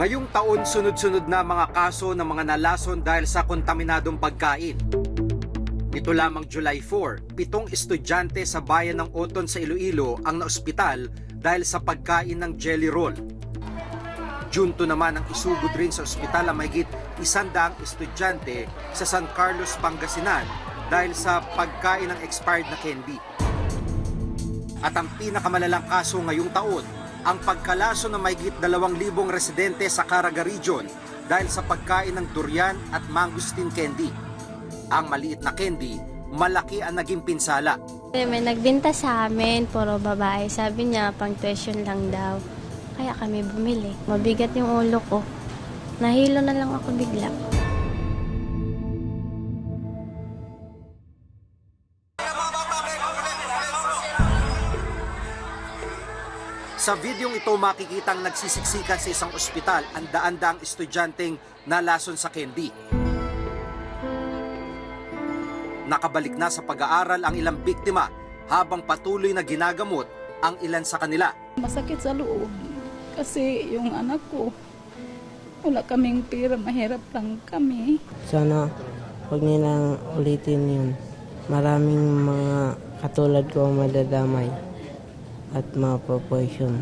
Ngayong taon, sunod-sunod na mga kaso ng mga nalason dahil sa kontaminadong pagkain. Nito lamang July 4, 7 estudyante sa bayan ng Oton sa Iloilo ang naospital dahil sa pagkain ng jelly roll. June 2 naman ang isugod rin sa ospital ang mahigit 100 estudyante sa San Carlos, Pangasinan dahil sa pagkain ng expired na candy. At ang pinakamalalang kaso ngayong taon, ang pagkalaso ng mahigit 2,000 residente sa Caraga Region dahil sa pagkain ng durian at mangosteen candy. Ang maliit na candy, malaki ang naging pinsala. May nagbenta sa amin, puro babae. Sabi niya, pang tuition lang daw. Kaya kami bumili. Mabigat yung ulo ko. Nahilo na lang ako bigla. Sa videong ito makikitang nagsisiksikan sa isang ospital ang daan-daang estudyanteng nalason sa candy. Nakabalik na sa pag-aaral ang ilang biktima habang patuloy na ginagamot ang ilan sa kanila. Masakit sa loob kasi yung anak ko, wala kaming pera, mahirap lang kami. Sana huwag nilang ulitin yun. Maraming mga katulad ko madadamay at mapopoison.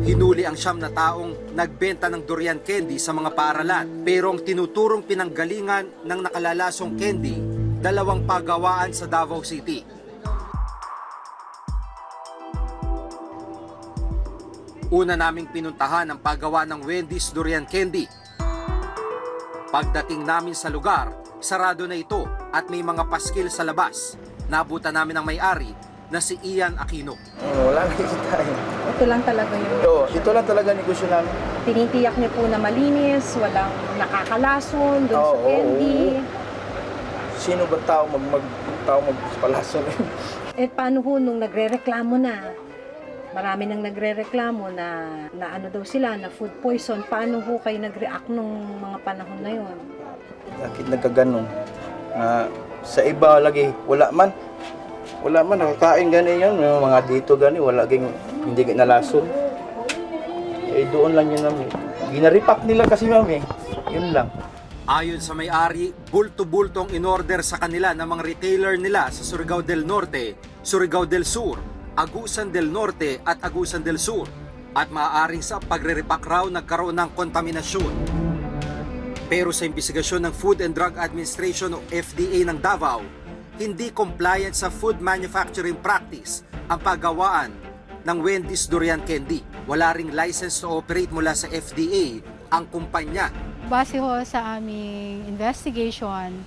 Hinuli ang 9 na taong nagbenta ng durian candy sa mga paaralan. Pero ang tinuturong pinanggalingan ng nakalalasong candy, 2 pagawaan sa Davao City. Una naming pinuntahan ang paggawa ng Wendy's durian candy. Pagdating namin sa lugar, sarado na ito at may mga paskil sa labas. Nabutan namin ang may-ari na si Ian Aquino. Wala nakikita eh. Ito lang talaga yun. Ito lang talaga negosyo namin. Tinitiyak niyo po na malinis, walang nakakalason, doon sa candy. Sino ba tao magpalason? Eh paano ho nung nagre-reklamo na? Marami nang nagre-reklamo na ano daw sila, na food poison. Paano ho kayo nag-react nung mga panahon na yun? Bakit nagkaganon? Na sa iba lagi, wala man, nakakain gani yan. Yung mga dito gani, wala ging hindi nalason. Eh doon lang yun namin. Ginaripak nila kasi mami. Yun lang. Ayon sa may-ari, bulto-bulto ang in-order sa kanila ng mga retailer nila sa Surigao del Norte, Surigao del Sur, Agusan del Norte at Agusan del Sur. At maaaring sa pagre-repack raw nagkaroon ng kontaminasyon. Pero sa imbestigasyon ng Food and Drug Administration o FDA ng Davao, hindi compliant sa food manufacturing practice ang paggawaan ng Wendy's durian candy. Wala ring license to operate mula sa FDA ang kumpanya. Base ho sa aming investigation,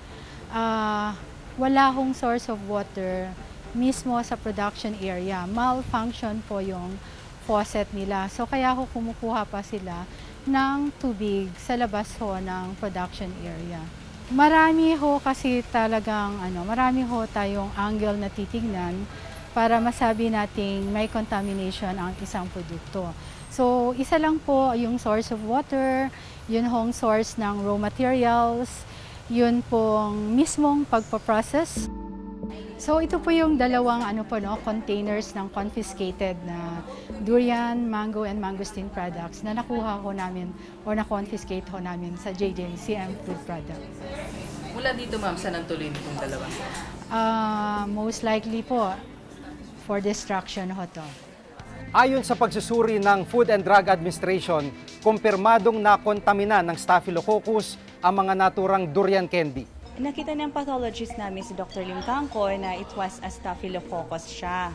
wala hong source of water mismo sa production area. Malfunction po yung faucet nila. So kaya ho kumukuha pa sila ng tubig sa labas ho ng production area. Marami ho kasi talagang marami ho tayong angle na titignan para masabi nating may contamination ang isang produkto. So isa lang po yung source of water, yun hong source ng raw materials, yun pong mismong pagpaprocess. So ito po yung dalawang containers ng confiscated na durian, mango and mangosteen products na nakuha ko namin or na-confiscate ho namin sa JJCM Food Products. Mula dito ma'am, saan ang tuloy nitong dalawa? Most likely po for destruction ho to. Ayon sa pagsusuri ng Food and Drug Administration, kumpirmadong nakontamina ng Staphylococcus ang mga naturang durian candy. Nakita ng pathologist namin si Dr. Lim Tangkoy na it was a staphylococcus siya.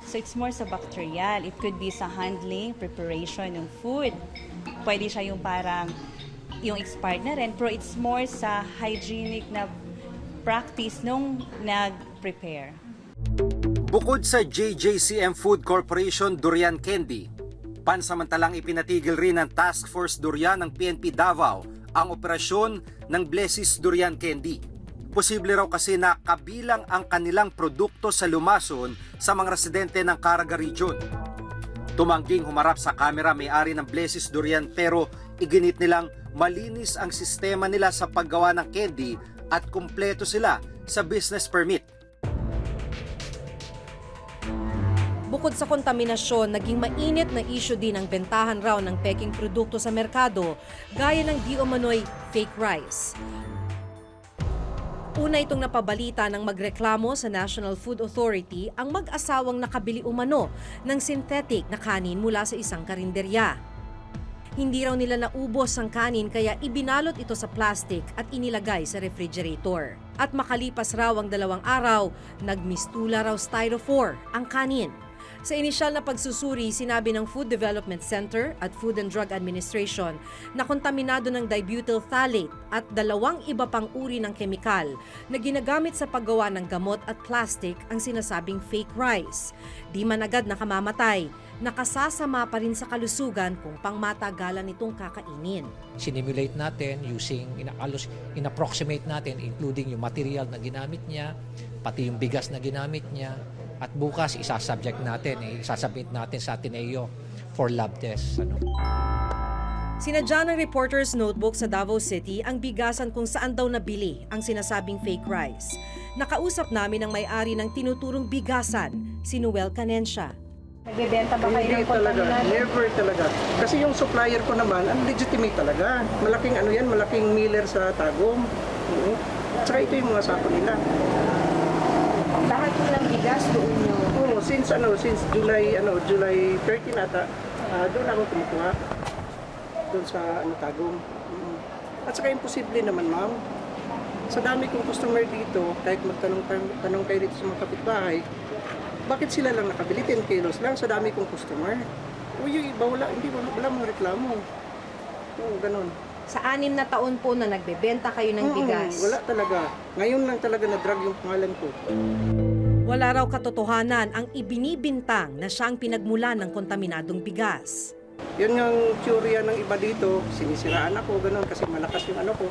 So it's more sa bacterial. It could be sa handling, preparation ng food. Pwede siya yung parang yung expired na rin, pero it's more sa hygienic na practice nung nag-prepare. Bukod sa JJCM Food Corporation Durian Candy, pansamantalang ipinatigil rin ng Task Force Durian ng PNP Davao ang operasyon ng Blessis Durian Candy. Posible raw kasi na kabilang ang kanilang produkto sa lumason sa mga residente ng Caraga Region. Tumangging humarap sa kamera may-ari ng Blessis Durian pero iginit nilang malinis ang sistema nila sa paggawa ng candy at kumpleto sila sa business permit. Bukod sa kontaminasyon, naging mainit na issue din ang bentahan raw ng peking produkto sa merkado, gaya ng di umano'y fake rice. Una itong napabalita ng magreklamo sa National Food Authority ang mag-asawang nakabili umano ng synthetic na kanin mula sa isang karinderya. Hindi raw nila naubos ang kanin kaya ibinalot ito sa plastic at inilagay sa refrigerator. At makalipas raw ang 2 araw, nagmistula raw styrofoam ang kanin. Sa inisyal na pagsusuri, sinabi ng Food Development Center at Food and Drug Administration na kontaminado ng dibutyl phthalate at 2 iba pang uri ng kemikal na ginagamit sa paggawa ng gamot at plastic ang sinasabing fake rice. Di man agad nakamamatay, nakasasama pa rin sa kalusugan kung pangmatagalan itong kakainin. Sinimulate natin using, in-approximate natin including yung material na ginamit niya, pati yung bigas na ginamit niya. At bukas isasubject natin, isasubmit natin sa Ateneo for lab tests. Sinadya ng Reporter's Notebook sa Davao City ang bigasan kung saan daw nabili ang sinasabing fake rice. Nakausap namin ang may-ari ng tinuturong bigasan, si Noel Canencia. Nagbebenta ba kayo Hindi ng talaga, kontaminado? never talaga. Kasi yung supplier ko naman, ang legitimate talaga. Malaking ano yan, malaking miller sa Tagum. Tsaka ito yung mga sako nila. Lahat ng bigas doon nyo. Oo, since July 13 ata, doon ako kumukuha. Doon sa Tagum. At saka imposible naman, ma'am. Sa dami kong customer dito, kahit magtanong kayo dito sa mga kapitbahay, bakit sila lang nakabili 10 kilos lang sa dami kong customer? O yung iba wala mga reklamo. Oo, ganun. Sa 6 na taon po na nagbebenta kayo ng bigas. Wala talaga. Ngayon lang talaga na-drag yung pangalan ko. Wala raw katotohanan ang ibinibintang na siya ang pinagmulan ng kontaminadong bigas. Yun yung teorya ng iba dito, sinisiraan ako, ganun, kasi malakas yung ano ko.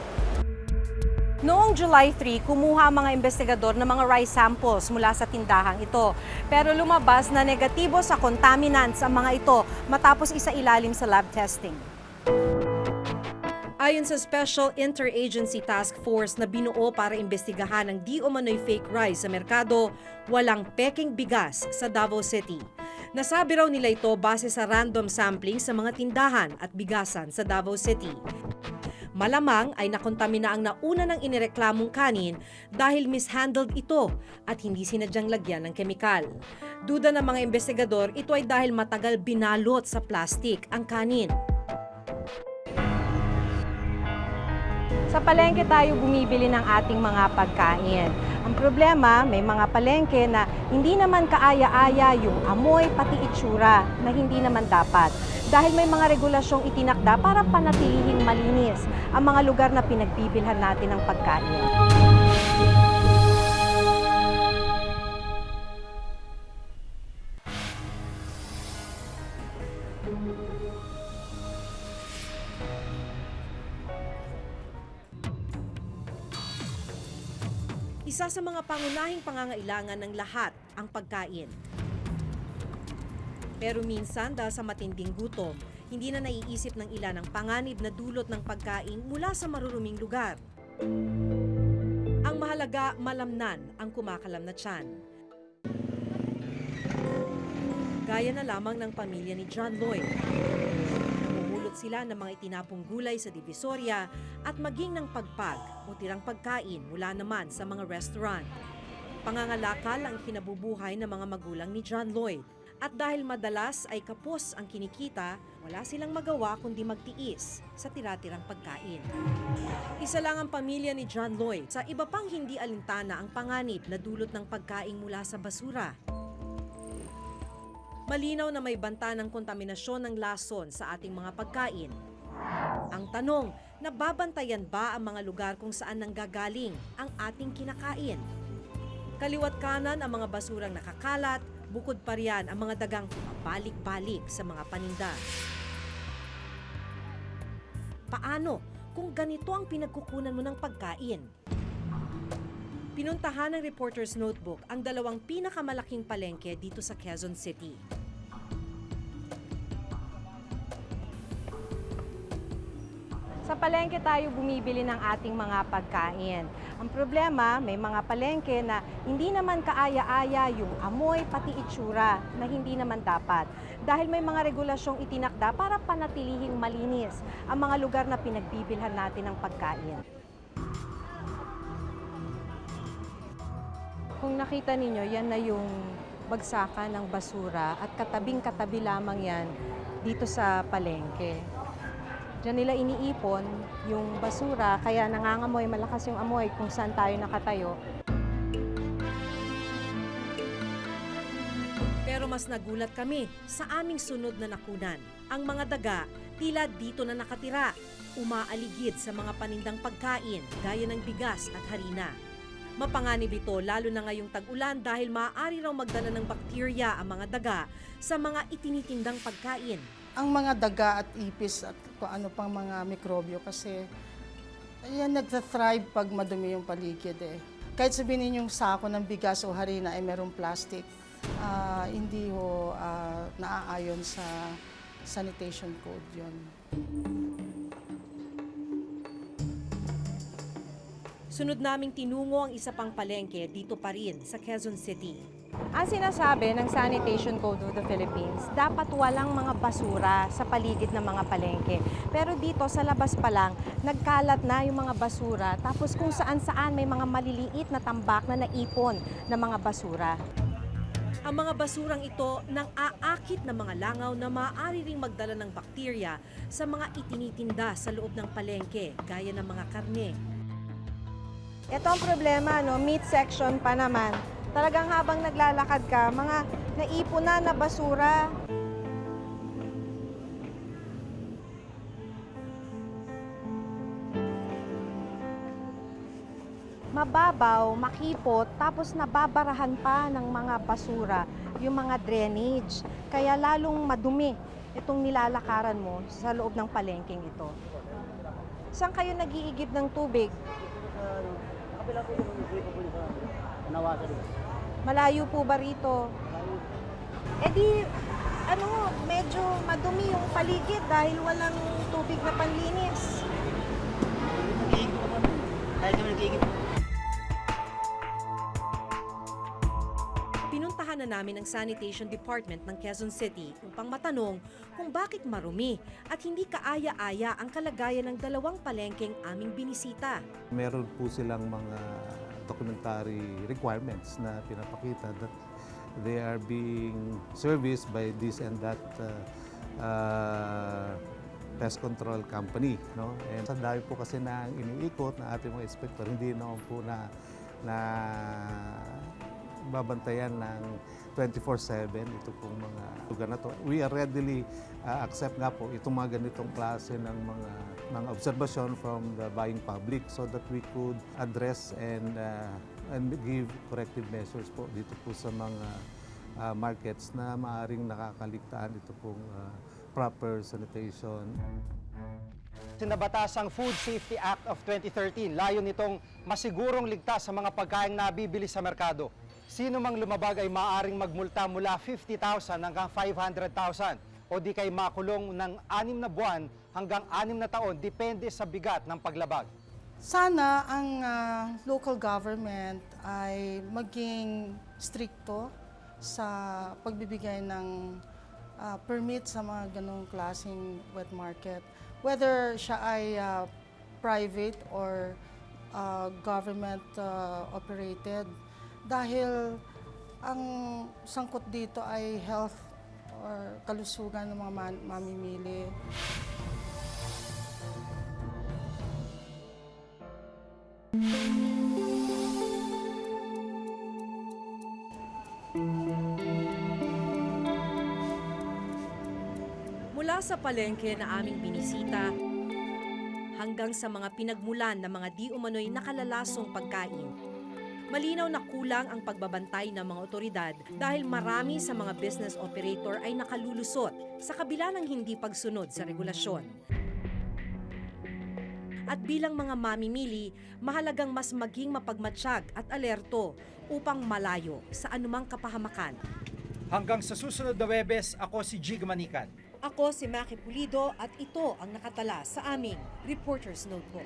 Noong July 3, kumuha ang mga investigador ng mga rice samples mula sa tindahang ito. Pero lumabas na negatibo sa contaminants ang mga ito matapos isailalim sa lab testing. Ayon sa Special Interagency Task Force na binuo para imbestigahan ang di umano'y fake rice sa merkado, walang peking bigas sa Davao City. Nasabi raw nila ito base sa random sampling sa mga tindahan at bigasan sa Davao City. Malamang ay nakontamina ang nauna ng inireklamong kanin dahil mishandled ito at hindi sinadyang lagyan ng kemikal. Duda ng mga investigador, ito ay dahil matagal binalot sa plastic ang kanin. Sa palengke tayo bumibili ng ating mga pagkain. Ang problema, may mga palengke na hindi naman kaaya-aya yung amoy pati itsura na hindi naman dapat. Dahil may mga regulasyong itinakda para panatilihing malinis ang mga lugar na pinagbibilhan natin ng pagkain. Isa sa mga pangunahing pangangailangan ng lahat ang pagkain. Pero minsan dahil sa matinding gutom, hindi na naiisip ng ilan ang panganib na dulot ng pagkain mula sa maruruming lugar. Ang mahalaga, malamnan ang kumakalam na tiyan. Gaya na lamang ng pamilya ni John Lloyd. Namumulot sila ng mga itinapong gulay sa Divisoria at maging ng pagpag o tirang pagkain mula naman sa mga restaurant. Pangangalakal ang kinabubuhay ng mga magulang ni John Lloyd. At dahil madalas ay kapos ang kinikita, wala silang magawa kundi magtiis sa tira-tirang pagkain. Isa lang ang pamilya ni John Lloyd sa iba pang hindi alintana ang panganib na dulot ng pagkain mula sa basura. Malinaw na may banta ng kontaminasyon ng lason sa ating mga pagkain. Ang tanong, nababantayan ba ang mga lugar kung saan nanggagaling ang ating kinakain? Kaliwat kanan ang mga basurang nakakalat, bukod pa riyan ang mga dagang balik-balik sa mga paninda. Paano kung ganito ang pinagkukunan mo ng pagkain? Pinuntahan ng Reporter's Notebook ang 2 pinakamalaking palengke dito sa Quezon City. Sa palengke tayo bumibili ng ating mga pagkain. Ang problema, may mga palengke na hindi naman kaaya-aya yung amoy pati itsura na hindi naman dapat. Dahil may mga regulasyong itinakda para panatilihing malinis ang mga lugar na pinagbibilhan natin ng pagkain. Kung nakita ninyo, yan na yung bagsakan ng basura at katabing-katabi lamang yan dito sa palengke. Diyan nila iniipon yung basura, kaya nangangamoy, malakas yung amoy kung saan tayo nakatayo. Pero mas nagulat kami sa aming sunod na nakunan. Ang mga daga, tila dito na nakatira, umaaligid sa mga panindang pagkain gaya ng bigas at harina. Mapanganib ito lalo na ngayong tag-ulan dahil maaari raw magdala ng bakterya ang mga daga sa mga itinitindang pagkain. Ang mga daga at ipis at kung ano pang mga mikrobyo kasi yan nagta-thrive pag madumi yung paligid eh. Kahit sabihin yung sako ng bigas o harina ay merong plastic, hindi ho naaayon sa sanitation code yun. Sunod naming tinungo ang isa pang palengke dito pa rin sa Quezon City. Ang sinasabi ng Sanitation Code of the Philippines, dapat walang mga basura sa paligid ng mga palengke. Pero dito sa labas pa lang, nagkalat na yung mga basura. Tapos kung saan-saan may mga maliliit na tambak na naipon na mga basura. Ang mga basurang ito nang aakit na mga langaw na maaari ring magdala ng bakterya sa mga itinitinda sa loob ng palengke, gaya ng mga karne. Ito ang problema, no? Meat section pa naman. Talagang habang naglalakad ka, mga naipon na basura. Mababaw, makipot, tapos nababarahan pa ng mga basura, yung mga drainage. Kaya lalong madumi itong nilalakaran mo sa loob ng palengkeng ito. Saan kayo nag-iigib ng tubig? Malayo po ba rito? Eh di, medyo madumi yung paligid dahil walang tubig na panlinis. Pinuntahan na namin ang Sanitation Department ng Quezon City upang matanong kung bakit marumi at hindi kaaya-aya ang kalagayan ng dalawang palengkeng aming binisita. Meron po silang mga documentary requirements na pinapakita that they are being serviced by this and that pest control company. No? And sa dami po kasi na iniikot na ating mga inspector, hindi naman po na babantayan ng 24/7 ito pong mga lugar na to. We are readily accept nga po itong mga ganitong klase ng mga observation from the buying public so that we could address and give corrective measures po dito po sa mga markets na maaring nakakaligtaan ito pong proper sanitation. Sinabatasang Food Safety Act of 2013, layo nitong masigurong ligtas sa mga pagkain na bibili sa merkado. Sino mang lumabag ay maaaring magmulta mula 50,000 hanggang 500,000 o di kay makulong ng 6 na buwan hanggang 6 na taon depende sa bigat ng paglabag. Sana ang local government ay maging stricto sa pagbibigay ng permit sa mga ganong klaseng wet market. Whether siya ay private or government operated. Dahil ang sangkot dito ay health or kalusugan ng mga mamimili. Mula sa palengke na aming binisita, hanggang sa mga pinagmulan ng mga di umano'y nakalalasong pagkain. Malinaw na kulang ang pagbabantay ng mga otoridad dahil marami sa mga business operator ay nakalulusot sa kabila ng hindi pagsunod sa regulasyon. At bilang mga mamimili, mahalagang mas maging mapagmatsyag at alerto upang malayo sa anumang kapahamakan. Hanggang sa susunod na Webes, ako si Jig Manikan. Ako si Maki Pulido at ito ang nakatala sa aming Reporter's Notebook.